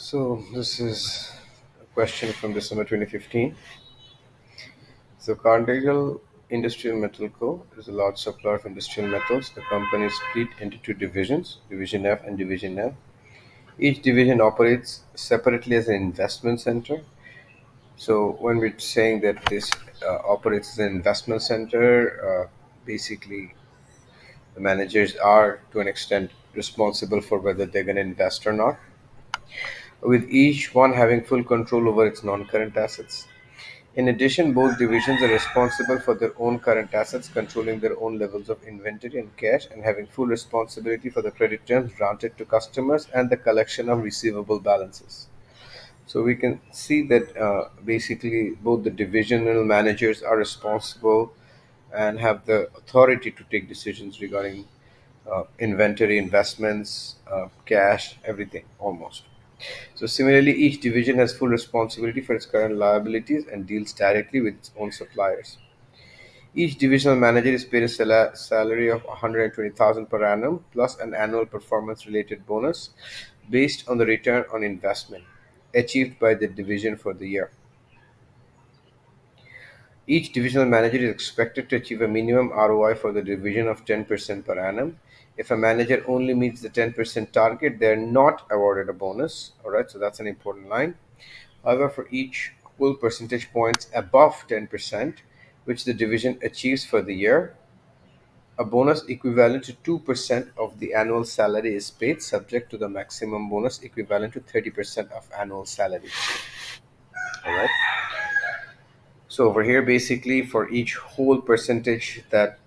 So this is a question from December 2015. So Cardale Industrial Metal Co. is a large supplier of industrial metals. The company is split into two divisions, Division F and Division M. Each division operates separately as an investment center. So when we're saying that this operates as an investment center, basically the managers are to an extent responsible for whether they're going to invest or not, with each one having full control over its non-current assets. In addition, both divisions are responsible for their own current assets, controlling their own levels of inventory and cash, and having full responsibility for the credit terms granted to customers and the collection of receivable balances. So we can see that basically both the divisional managers are responsible and have the authority to take decisions regarding inventory, investments, cash, everything almost. So similarly, each division has full responsibility for its current liabilities and deals directly with its own suppliers. Each divisional manager is paid a salary of 120,000 per annum plus an annual performance related bonus based on the return on investment achieved by the division for the year. Each divisional manager is expected to achieve a minimum ROI for the division of 10% per annum. If a manager only meets the 10% target, they are not awarded a bonus. All right, so that's an important line. However, for each whole percentage points above 10%, which the division achieves for the year, a bonus equivalent to 2% of the annual salary is paid, subject to the maximum bonus equivalent to 30% of annual salary. All right. So over here, basically, for each whole percentage that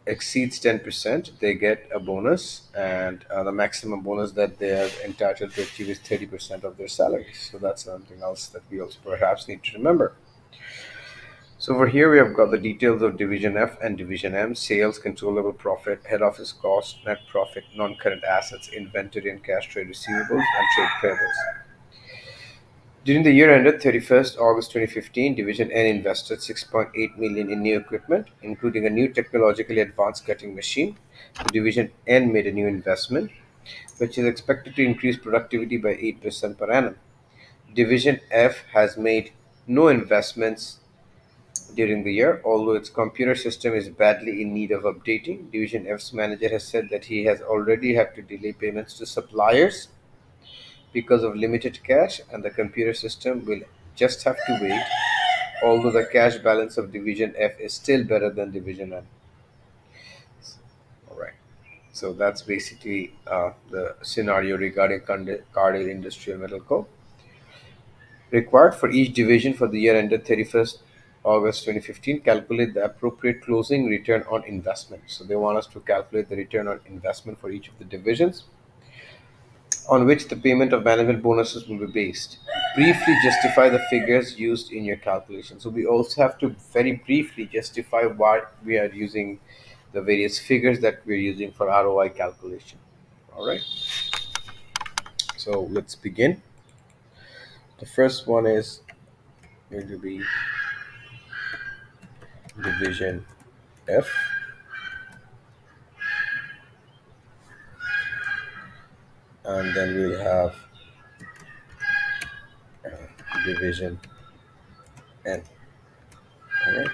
exceeds 10%, they get a bonus, and the maximum bonus that they are entitled to achieve is 30% of their salaries. So that's something else that we also perhaps need to remember. So over here we have got the details of Division F and Division M: sales, controllable profit, head office cost, net profit, non-current assets, inventory and cash, trade receivables, and trade payables. During the year ended 31st August 2015, Division N invested 6.8 million in new equipment, including a new technologically advanced cutting machine. So Division N made a new investment, which is expected to increase productivity by 8% per annum. Division F has made no investments during the year, although its computer system is badly in need of updating. Division F's manager has said that he has already had to delay payments to suppliers because of limited cash, and the computer system will just have to wait, although the cash balance of Division F is still better than Division N. All right. So that's basically the scenario regarding Cardale Industrial Metal Co. Required for each division for the year ended 31st August 2015, calculate the appropriate closing return on investment. So they want us to calculate the return on investment for each of the divisions on which the payment of management bonuses will be based. Briefly justify the figures used in your calculation. So we also have to very briefly justify why we are using the various figures that we're using for ROI calculation. All right. So let's begin. The first one is going to be division F, and then we'll have division N. All right.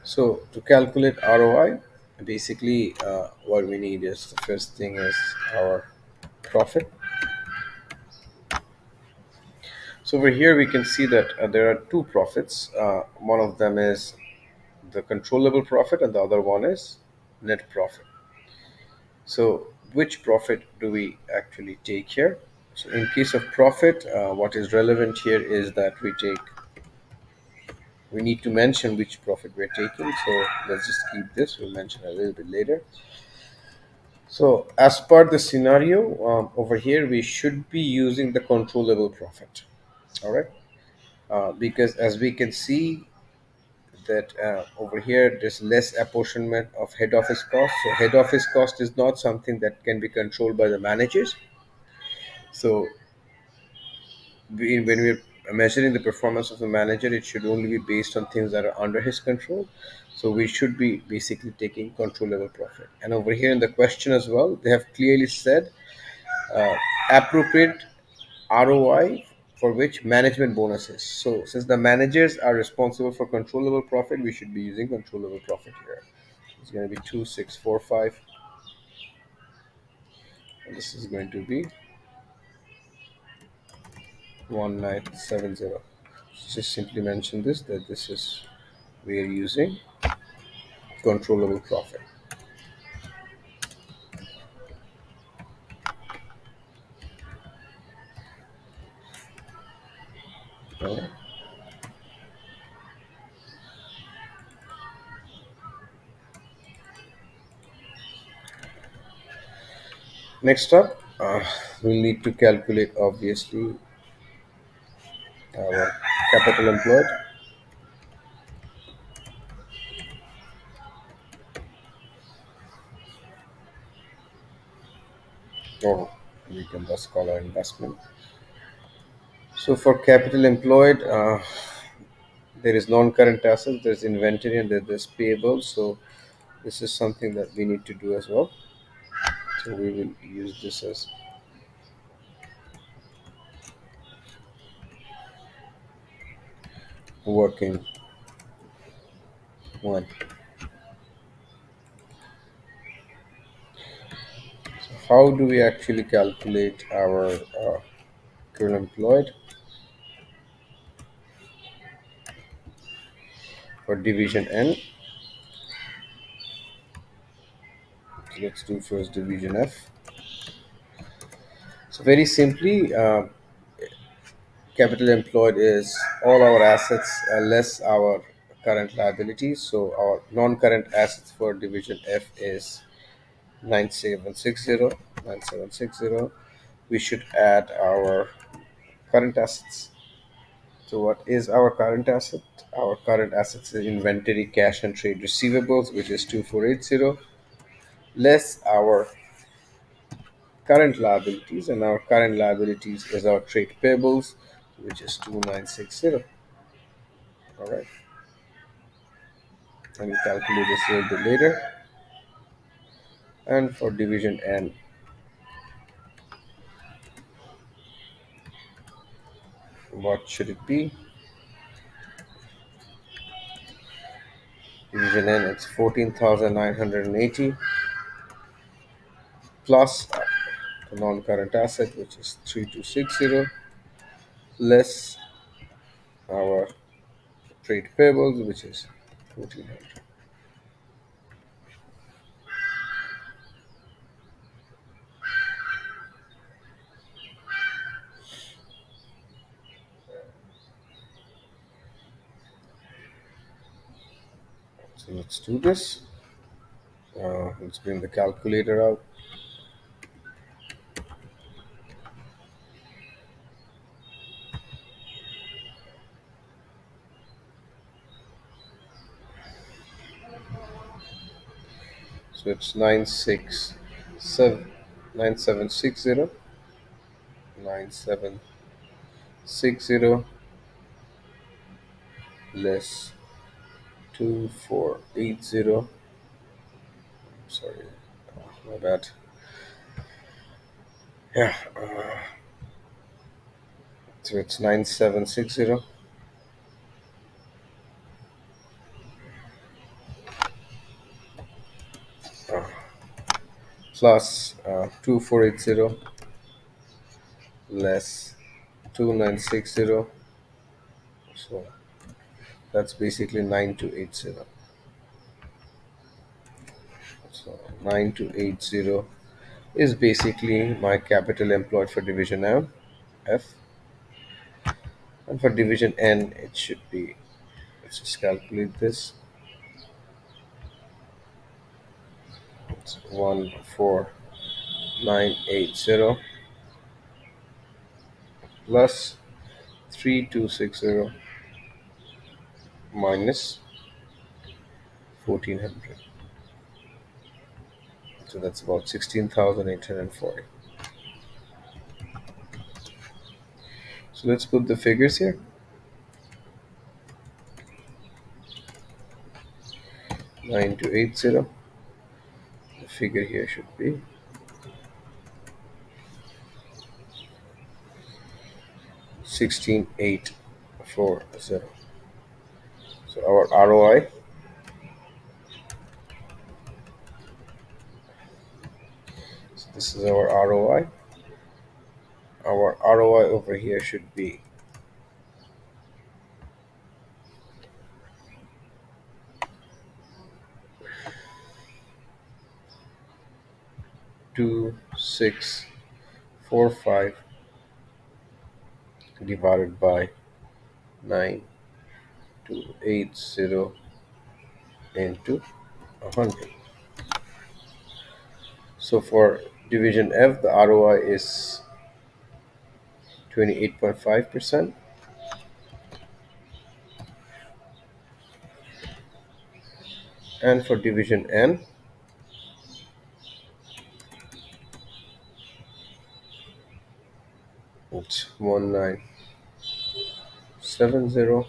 So to calculate ROI, basically what we need is the first thing is our profit. So over here we can see that there are two profits. One of them is the controllable profit, and the other one is net profit. So which profit do we actually take here? So in case of profit, what is relevant here is that we need to mention which profit we're taking. So let's just keep this. We'll mention a little bit later. So as per the scenario over here, we should be using the controllable profit. All right. Because as we can see that over here, there's less apportionment of head office cost. So head office cost is not something that can be controlled by the managers. So when we're measuring the performance of a manager, it should only be based on things that are under his control. So we should be basically taking controllable profit. And over here in the question as well, they have clearly said uh, appropriate ROI for which management bonuses. So since the managers are responsible for controllable profit, we should be using controllable profit here. It's going to be 2645, and this is going to be 1970. Just simply mention this, that this is, we are using controllable profit. Alright. Next up, we'll need to calculate obviously our capital employed. Or we can thus call our investment. So for capital employed, there is non-current assets, there's inventory, and there's payables. So this is something that we need to do as well. So we will use this as working one. So how do we actually calculate our capital employed for division N? So let's do first division F. So very simply, capital employed is all our assets less our current liabilities. So our non-current assets for division F is 9760. 9760. We should add our current assets. So what is our current asset? Our current assets is inventory, cash, and trade receivables, which is 2480, less our current liabilities, and our current liabilities is our trade payables, which is 2960. All right, and we calculate this a little bit later. And for division N, what should it be? Division N, it's 14,980 plus the non-current asset, which is 3260, less our trade payables, which is 1400. So let's do this. Let's bring the calculator out. So it's 9760, 9760 less 2480. Sorry, my bad. Yeah, so it's 9760 plus 2480 less 2960. So that's basically 9280. So 9280 is basically my capital employed for division F, and for division N it should be, let's just calculate this, it's 14980 plus 3260 minus 1400. So that's about 16,840. So So let's put the figures here. 9280. The figure here should be 16840. So our ROI, so this is our ROI. Our ROI over here should be 2645 divided by 9280 into 100. So for division F, the ROI is 28.5%. And for division N, it's 1970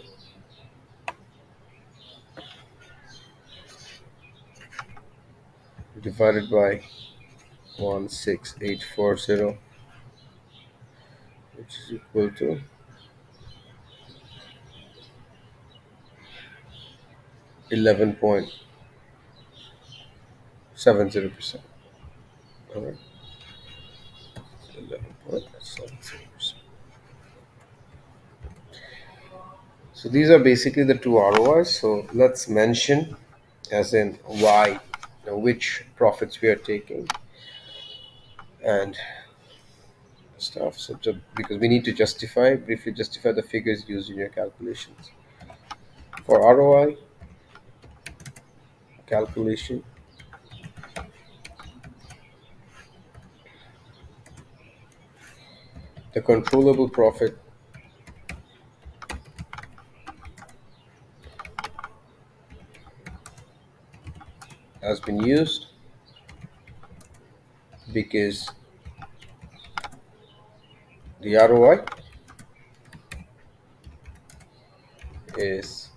divided by 16840, which is equal to 11.70%. All right, 11.70%. So these are basically the two ROIs. So let's mention, as in why, which profits we are taking and stuff. So because we need to briefly justify the figures used in your calculations. For ROI calculation, the controllable profit has been used because the ROI is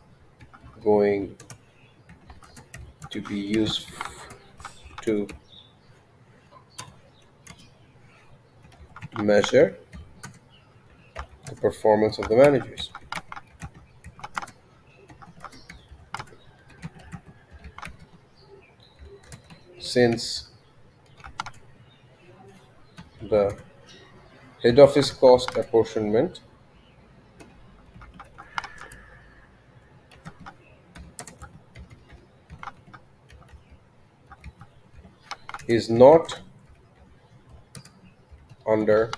going to be used to measure the performance of the managers. Since the head office cost apportionment is not under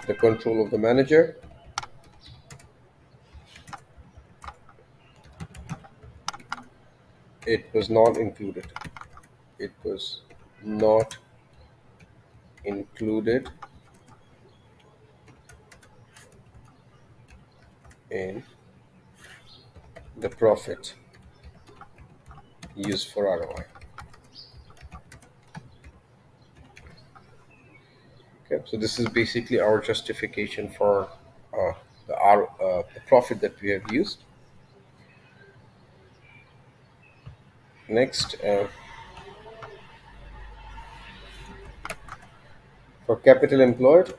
the control of the manager, it was not included. It was not included in the profit used for ROI. Okay, so this is basically our justification for the profit that we have used. Next, for capital employed,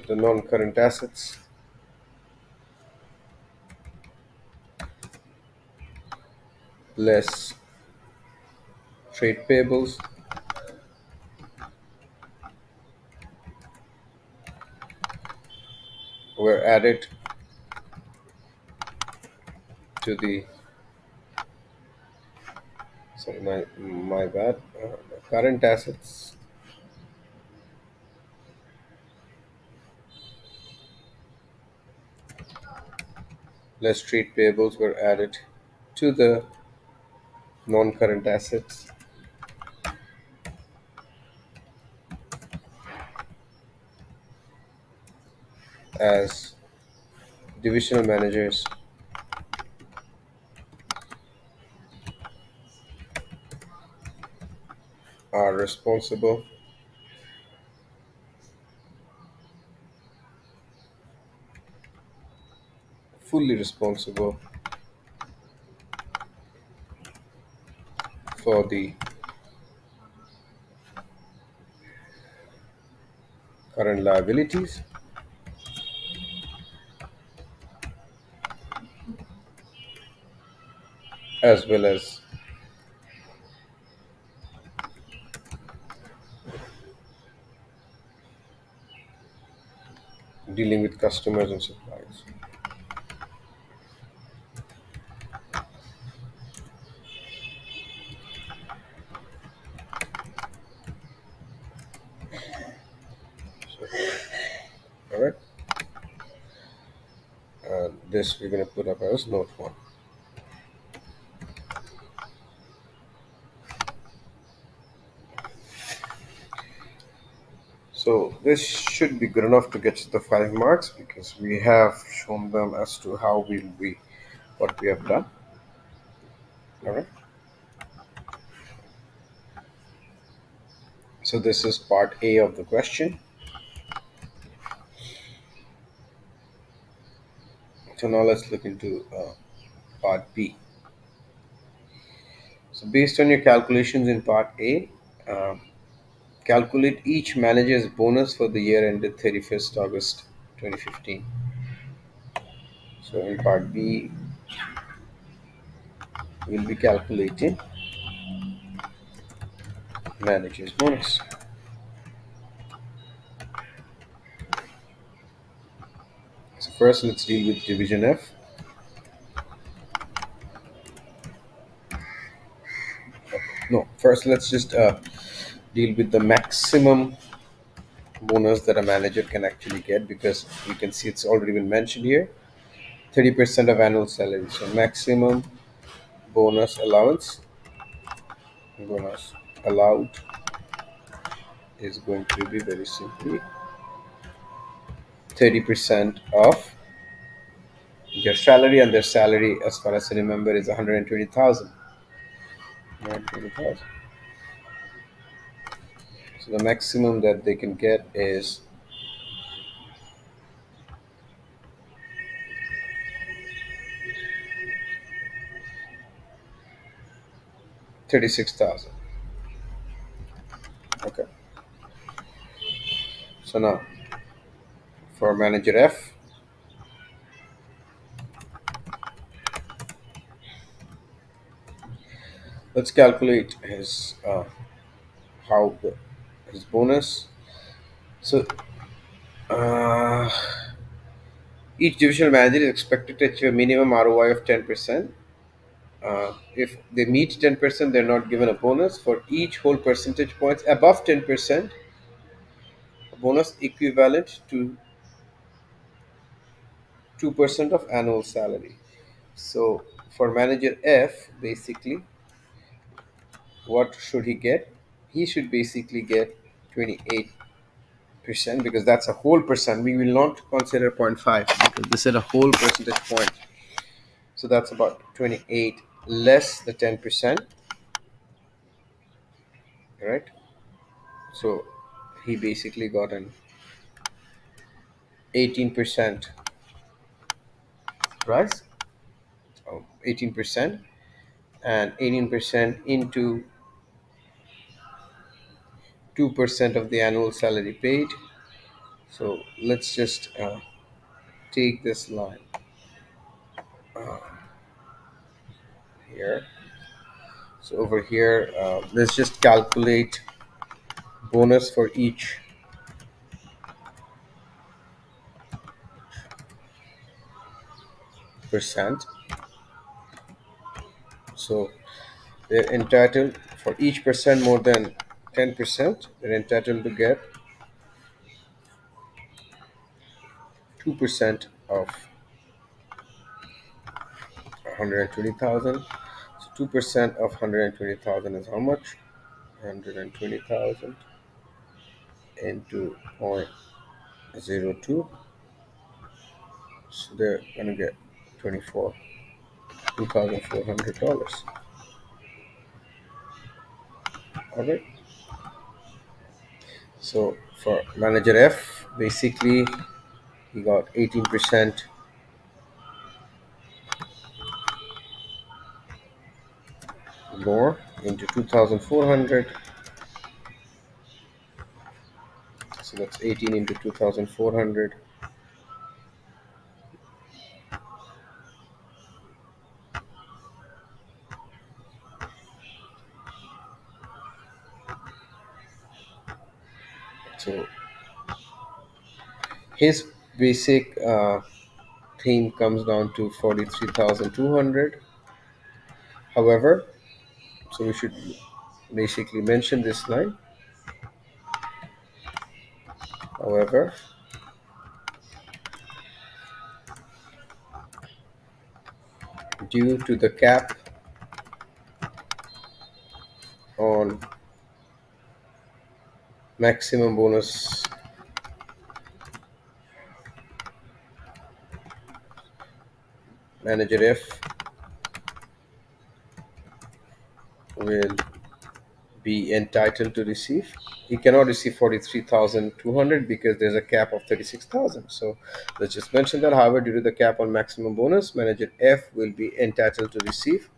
the non-current assets less trade payables were added to the, sorry, my bad, the current assets less trade payables were added to the non-current assets as divisional managers are responsible, fully responsible for the current liabilities as well as dealing with customers and suppliers. All right. This we're going to put up as note one. So this should be good enough to get you the 5 marks because we have shown them as to how we'll be what we have done. All right. So this is part A of the question. So now let's look into part B. So based on your calculations in part A, uh, calculate each manager's bonus for the year ended 31st August 2015. So in part B, we'll be calculating manager's bonus. So first, let's deal with division F. No, first let's just deal with the maximum bonus that a manager can actually get because you can see it's already been mentioned here 30% of annual salary. So, maximum bonus allowance, bonus allowed is going to be very simply 30% of their salary, and their salary, as far as I remember, is 120,000. 120,000. So, the maximum that they can get is 36,000. Okay. So, now for manager F, let's calculate his how the, his bonus. So uh, each divisional manager is expected to achieve a minimum ROI of 10%. If they meet 10%, they're not given a bonus. For each whole percentage points above 10%, a bonus equivalent to 2% of annual salary. So for manager F, basically, what should he get? He should basically get 28% because that's a whole percent. We will not consider zero point 0.5 because this is a whole percentage point. So that's about 28 less the 10%, right? So he basically got an 18% rise, 18%, and 18% into 2% of the annual salary paid. So let's just take this line here. So over here, let's just calculate bonus for each percent. So they're entitled for each percent more than 10%, they're entitled to get 2% of 120,000. So 2% of 120,000 is how much? 120,000 into 0.02. So they're gonna get 2,400 dollars. All right. So for manager F, basically he got 18% more into 2,400. So that's 18 into 2,400. So his basic theme comes down to 43,200. However, so we should basically mention this line. However, due to the cap on maximum bonus, manager F will be entitled to receive. He cannot receive 43,200 because there's a cap of 36,000. So let's just mention that. However, due to the cap on maximum bonus, manager F will be entitled to receive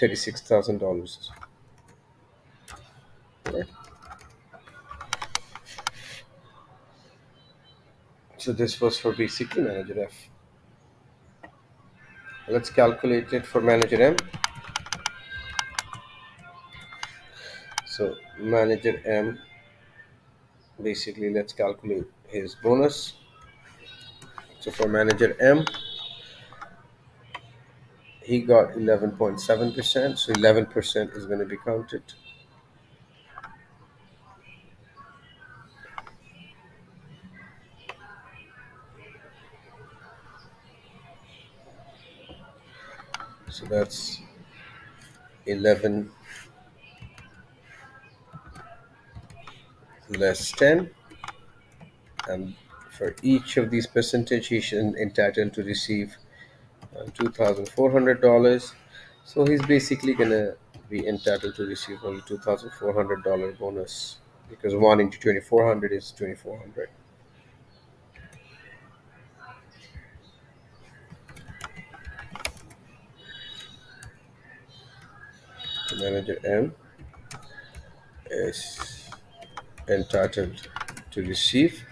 $36,000. Right? So this was for basically manager F. Let's calculate it for manager M. So manager M, basically let's calculate his bonus. So for manager M, he got 11.7%. So 11% is going to be counted. So that's 11 less 10. And for each of these percentage, he's entitled to receive $2,400. So he's basically going to be entitled to receive only $2,400 bonus because 1 into 2,400 is 2,400. The manager M is entitled to receive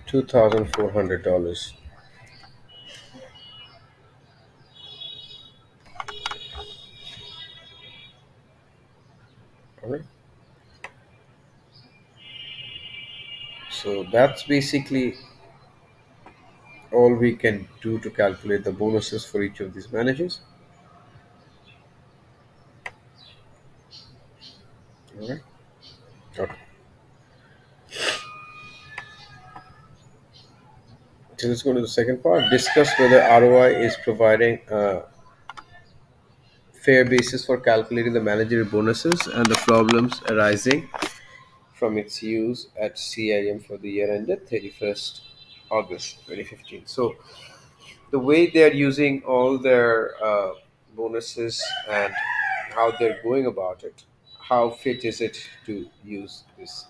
$2,400. All right. So that's basically all we can do to calculate the bonuses for each of these managers. All right. Okay. So let's go to the second part. Discuss whether ROI is providing a fair basis for calculating the managerial bonuses and the problems arising from its use at CIM for the year ended 31st August 2015. So the way they're using all their bonuses and how they're going about it, how fit is it to use this